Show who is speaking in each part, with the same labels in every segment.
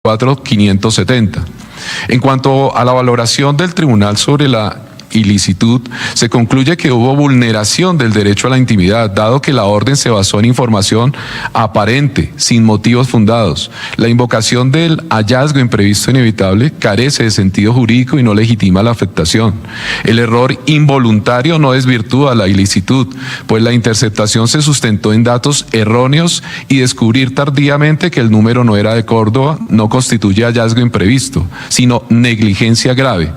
Speaker 1: 4.570. En cuanto a la valoración del tribunal sobre la ilicitud, se concluye que hubo vulneración del derecho a la intimidad, dado que la orden se basó en información aparente, sin motivos fundados. La invocación del hallazgo imprevisto inevitable carece de sentido jurídico y no legitima la afectación. El error involuntario no desvirtúa la ilicitud, pues la interceptación se sustentó en datos erróneos y descubrir tardíamente que el número no era de Córdoba no constituye hallazgo imprevisto, sino negligencia grave.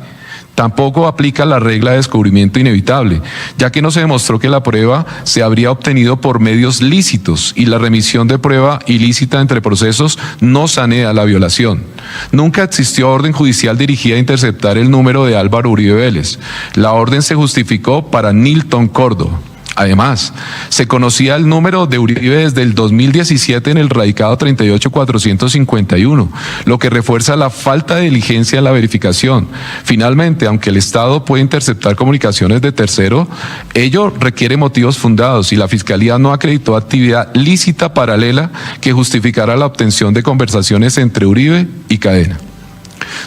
Speaker 1: Tampoco aplica la regla de descubrimiento inevitable, ya que no se demostró que la prueba se habría obtenido por medios lícitos y la remisión de prueba ilícita entre procesos no sanea la violación. Nunca existió orden judicial dirigida a interceptar el número de Álvaro Uribe Vélez. La orden se justificó para Nilton Córdoba. Además, se conocía el número de Uribe desde el 2017 en el radicado 38451, lo que refuerza la falta de diligencia en la verificación. Finalmente, aunque el Estado puede interceptar comunicaciones de tercero, ello requiere motivos fundados y la Fiscalía no acreditó actividad lícita paralela que justificara la obtención de conversaciones entre Uribe y Cadena.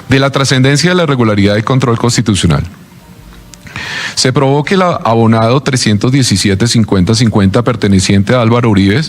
Speaker 1: De la trascendencia de la irregularidad y control constitucional. Se probó que el abonado 317-50-50 perteneciente a Álvaro Uribe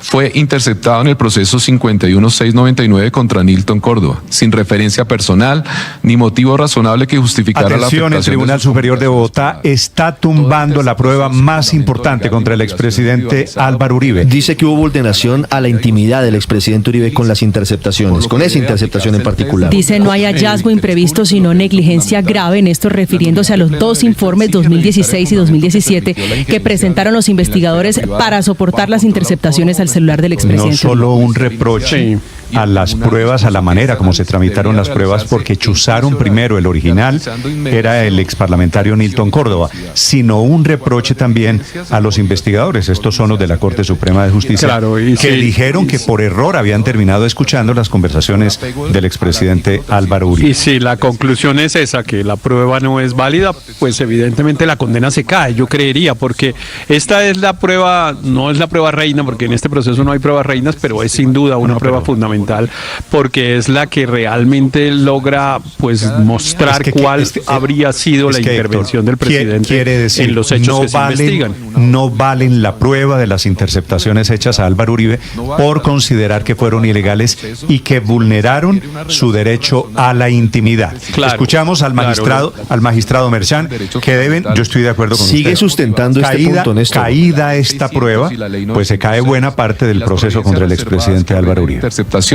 Speaker 1: fue interceptado en el proceso 51699 contra Nilton Córdoba, sin referencia personal ni motivo razonable que justificara la afectación.
Speaker 2: El Tribunal Superior de Bogotá está tumbando la prueba más importante contra el expresidente Álvaro Uribe.
Speaker 3: Dice que hubo vulneración a la intimidad del expresidente Uribe con las interceptaciones, con esa interceptación en particular.
Speaker 4: Dice no hay hallazgo imprevisto, sino negligencia grave, en esto refiriéndose a los dos informes 2016 y 2017 que presentaron los investigadores para soportar las interceptaciones al celular del expresidente.
Speaker 2: No solo un reproche a las pruebas, a la manera como se tramitaron las pruebas, porque chuzaron primero el original, era el exparlamentario Nilton Córdoba, sino un reproche también a los investigadores, estos son los de la Corte Suprema de Justicia, que dijeron que por error habían terminado escuchando las conversaciones del expresidente Álvaro Uribe.
Speaker 5: Y si la conclusión es esa, que la prueba no es válida, pues evidentemente la condena se cae, yo creería, porque esta es la prueba, no es la prueba reina, porque en este proceso no hay pruebas reinas, pero es sin duda una prueba fundamental, porque es la que realmente logra pues mostrar cuál habría sido la intervención del presidente quiere decir, en los hechos que se investigan.
Speaker 2: No valen la prueba de las interceptaciones hechas a Álvaro Uribe por considerar que fueron ilegales y que vulneraron su derecho a la intimidad. Escuchamos al magistrado Merchán, que deben, yo estoy de acuerdo con usted.
Speaker 3: Sigue sustentando este punto, Néstor.
Speaker 2: Caída esta prueba, pues se cae buena parte del proceso contra el expresidente Álvaro Uribe.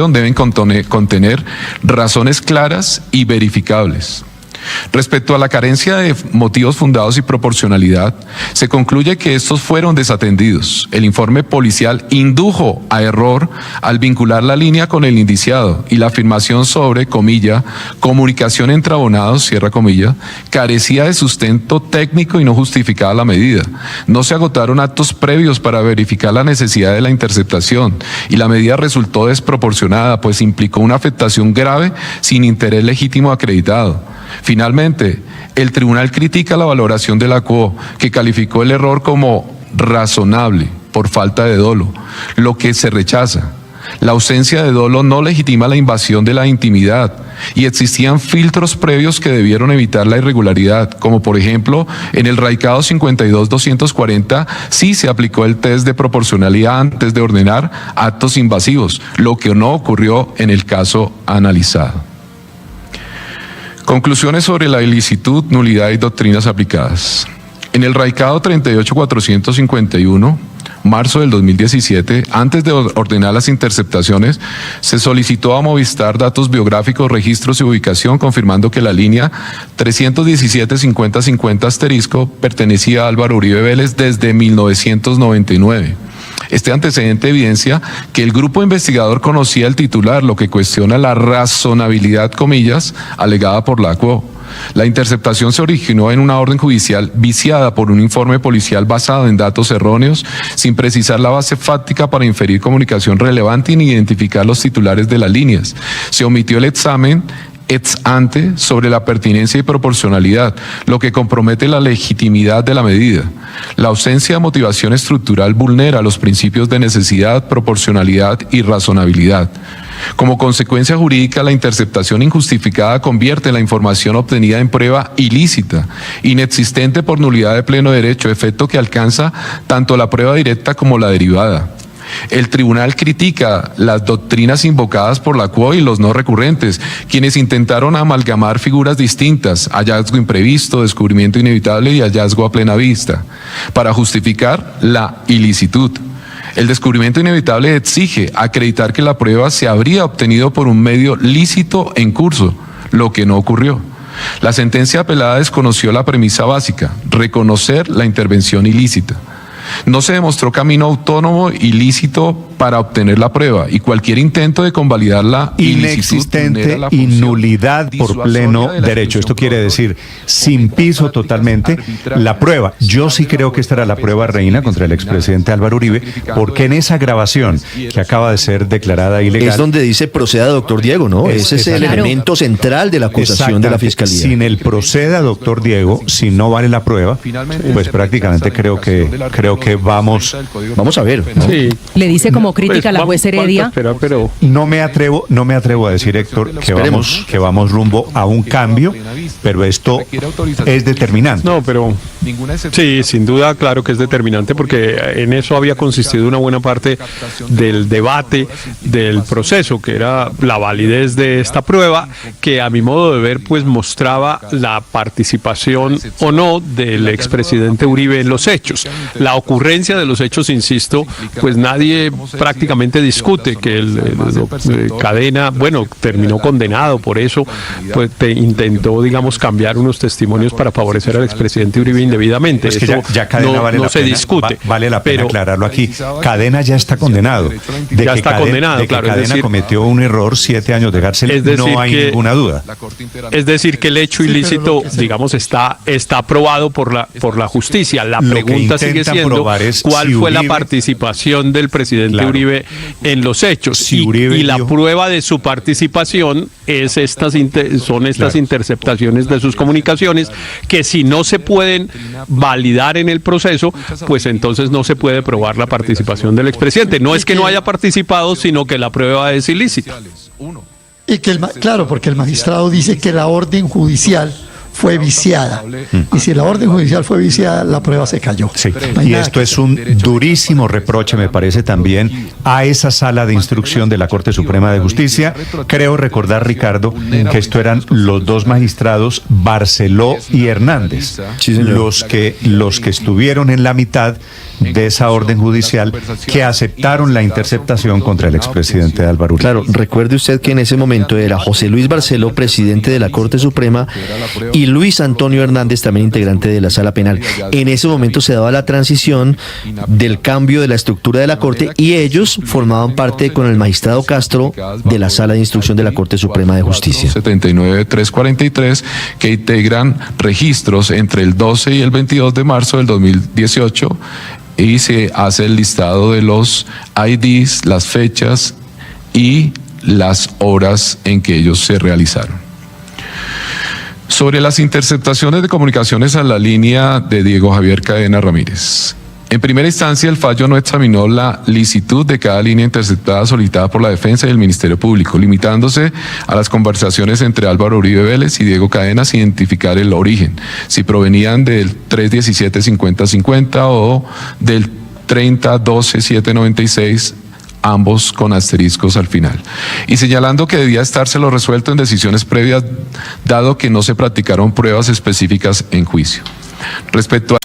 Speaker 1: Deben contener razones claras y verificables. Respecto a la carencia de motivos fundados y proporcionalidad, se concluye que estos fueron desatendidos. El informe policial indujo a error al vincular la línea con el indiciado y la afirmación sobre, comilla, comunicación entre abonados, cierra comilla, carecía de sustento técnico y no justificaba la medida. No se agotaron actos previos para verificar la necesidad de la interceptación y la medida resultó desproporcionada, pues implicó una afectación grave sin interés legítimo acreditado. Finalmente, el tribunal critica la valoración de la COO, que calificó el error como razonable por falta de dolo, lo que se rechaza. La ausencia de dolo no legitima la invasión de la intimidad y existían filtros previos que debieron evitar la irregularidad, como por ejemplo en el radicado 52-240 sí se aplicó el test de proporcionalidad antes de ordenar actos invasivos, lo que no ocurrió en el caso analizado. Conclusiones sobre la ilicitud, nulidad y doctrinas aplicadas. En el radicado 38451, marzo del 2017, antes de ordenar las interceptaciones, se solicitó a Movistar datos biográficos, registros y ubicación, confirmando que la línea 317-50-50 pertenecía a Álvaro Uribe Vélez desde 1999. Este antecedente evidencia que el grupo investigador conocía el titular, lo que cuestiona la razonabilidad, comillas, alegada por la COO. La interceptación se originó en una orden judicial viciada por un informe policial basado en datos erróneos, sin precisar la base fáctica para inferir comunicación relevante ni identificar los titulares de las líneas. Se omitió el examen ex ante sobre la pertinencia y proporcionalidad, lo que compromete la legitimidad de la medida. La ausencia de motivación estructural vulnera los principios de necesidad, proporcionalidad y razonabilidad. Como consecuencia jurídica, la interceptación injustificada convierte la información obtenida en prueba ilícita, inexistente por nulidad de pleno derecho, efecto que alcanza tanto la prueba directa como la derivada. El tribunal critica las doctrinas invocadas por la QOI y los no recurrentes, quienes intentaron amalgamar figuras distintas, hallazgo imprevisto, descubrimiento inevitable y hallazgo a plena vista, para justificar la ilicitud. El descubrimiento inevitable exige acreditar que la prueba se habría obtenido por un medio lícito en curso, lo que no ocurrió. La sentencia apelada desconoció la premisa básica, reconocer la intervención ilícita. No se demostró camino autónomo ilícito para obtener la prueba y cualquier intento de convalidar la
Speaker 2: inexistente y nulidad por pleno derecho. Esto quiere decir sin piso totalmente la prueba. Yo sí creo que esta era la prueba reina contra el expresidente Álvaro Uribe, porque en esa grabación que acaba de ser declarada ilegal
Speaker 3: es donde dice proceda, doctor Diego, ¿no? Ese es el elemento central de la acusación de la Fiscalía.
Speaker 2: Sin el proceda, doctor Diego, si no vale la prueba, pues prácticamente creo que vamos
Speaker 3: a ver, ¿no?
Speaker 5: Sí.
Speaker 4: Le dice como crítica a la juez Heredia.
Speaker 5: Pero
Speaker 2: no me atrevo a decir, Héctor, que vamos rumbo a un cambio, pero esto es determinante.
Speaker 5: no, pero sí, sin duda, claro que es determinante, porque en eso había consistido una buena parte del debate del proceso, que era la validez de esta prueba, que a mi modo de ver, pues mostraba la participación o no del expresidente Uribe en los hechos. La ocurrencia de los hechos, insisto, pues nadie prácticamente discute que el Cadena, bueno, terminó condenado por eso, pues intentó, digamos, cambiar unos testimonios para favorecer al expresidente Uribe indebidamente.
Speaker 2: Es que
Speaker 5: eso
Speaker 2: ya Cadena
Speaker 5: no se discute.
Speaker 2: Vale la pena aclararlo aquí. Cadena ya está condenado.
Speaker 5: Ya está condenado, claro.
Speaker 2: Cadena es decir, cometió un error, 7 años de cárcel, no hay ninguna duda.
Speaker 5: Es decir, que el hecho ilícito, digamos, está aprobado por la justicia. La pregunta sigue siendo cuál fue la participación del presidente Uribe en los hechos. Y la prueba de su participación es son estas interceptaciones de sus comunicaciones, que si no se pueden validar en el proceso, pues entonces no se puede probar la participación del expresidente. No es que no haya participado, sino que la prueba es ilícita.
Speaker 6: Y que claro, porque el magistrado dice que la orden judicial fue viciada. Y si la orden judicial fue viciada, la prueba se cayó.
Speaker 2: Sí. Y esto es un durísimo reproche, me parece, también a esa sala de instrucción de la Corte Suprema de Justicia. Creo recordar, Ricardo, que esto eran los dos magistrados, Barceló y Hernández, los que estuvieron en la mitad de esa orden judicial, que aceptaron la interceptación contra el expresidente Álvaro Uribe.
Speaker 3: Claro, recuerde usted que en ese momento era José Luis Barceló, presidente de la Corte Suprema, y Luis Antonio Hernández, también integrante de la Sala Penal. En ese momento se daba la transición del cambio de la estructura de la Corte, y ellos formaban parte con el magistrado Castro de la Sala de Instrucción de la Corte Suprema de Justicia.
Speaker 1: 79.343, que integran registros entre el 12 y el 22 de marzo del 2018, y se hace el listado de los IDs, las fechas y las horas en que ellos se realizaron. Sobre las interceptaciones de comunicaciones a la línea de Diego Javier Cadena Ramírez. En primera instancia, el fallo no examinó la licitud de cada línea interceptada solicitada por la defensa y el Ministerio Público, limitándose a las conversaciones entre Álvaro Uribe Vélez y Diego Cadena sin identificar el origen, si provenían del 317-5050 o del 3012-796, ambos con asteriscos al final, y señalando que debía estárselo resuelto en decisiones previas, dado que no se practicaron pruebas específicas en juicio. Respecto a